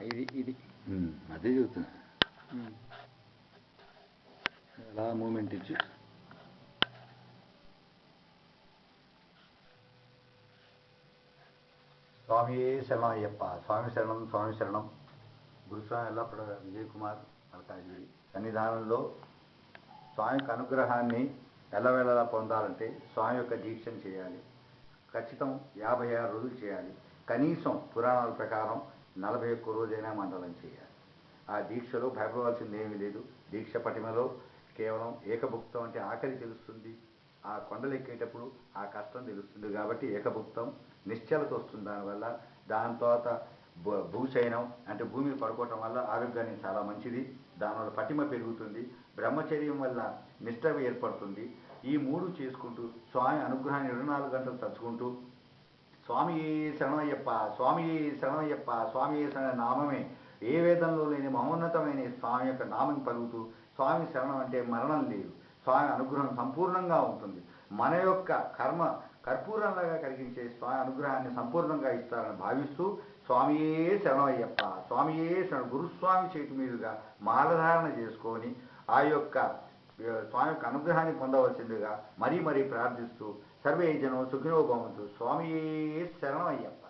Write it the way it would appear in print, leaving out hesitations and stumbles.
ఇది ఇది అదే చెబుతున్నా. అలా మూమెంట్ ఇచ్చి స్వామి శరణం అయ్యప్ప, స్వామి శరణం, స్వామి శరణం. గురుస్వామి ఎల్లప్పుడూ విజయ్ కుమార్ మల్కాజ్గిరి సన్నిధానంలో స్వామి యొక్క అనుగ్రహాన్ని ఎల్లవేళలా పొందాలంటే స్వామి యొక్క దీక్షను చేయాలి. ఖచ్చితం 56 రోజులు చేయాలి. కనీసం పురాణాల ప్రకారం 41 రోజైనా మండలం చేయాలి. ఆ దీక్షలో భయపడవలసింది ఏమీ లేదు. దీక్ష పటిమలో కేవలం ఏకభుక్తం అంటే ఆకలి తెలుస్తుంది. ఆ కొండలు ఎక్కేటప్పుడు ఆ కష్టం తెలుస్తుంది. కాబట్టి ఏకభుక్తం నిశ్చలత వస్తుంది. దానివల్ల దాని తర్వాత భూశయనం అంటే భూమి పడుకోవటం వల్ల ఆరోగ్యానికి చాలా మంచిది. దానివల్ల పటిమ పెరుగుతుంది. బ్రహ్మచర్యం వల్ల నిష్ట ఏర్పడుతుంది. ఈ 3 చేసుకుంటూ స్వామి అనుగ్రహాన్ని 24 గంటలు తలుచుకుంటూ స్వామి శరణమయ్యప్ప, స్వామి శరణమయ్యప్ప, స్వామి శరణ నామమే ఏ వేదంలో లేని మహోన్నతమైన స్వామి యొక్క నామం పలుకుతూ స్వామి శరణం అంటే మరణం లేదు. స్వామి అనుగ్రహం సంపూర్ణంగా ఉంటుంది. మన యొక్క కర్మ కర్పూరంలాగా కలిగించే స్వామి అనుగ్రహాన్ని సంపూర్ణంగా ఇస్తారని భావిస్తూ స్వామియే శరణమయ్యప్ప, స్వామియే శరణ గురుస్వామి చేతి మీదుగా మాలధారణ చేసుకొని ఆ యొక్క స్వామి యొక్క అనుగ్రహాన్ని పొందవలసిందిగా మరీ మరీ ప్రార్థిస్తూ సర్వే జనం సుఖినో భవంతు. స్వామియే శరణమయ్యప్ప.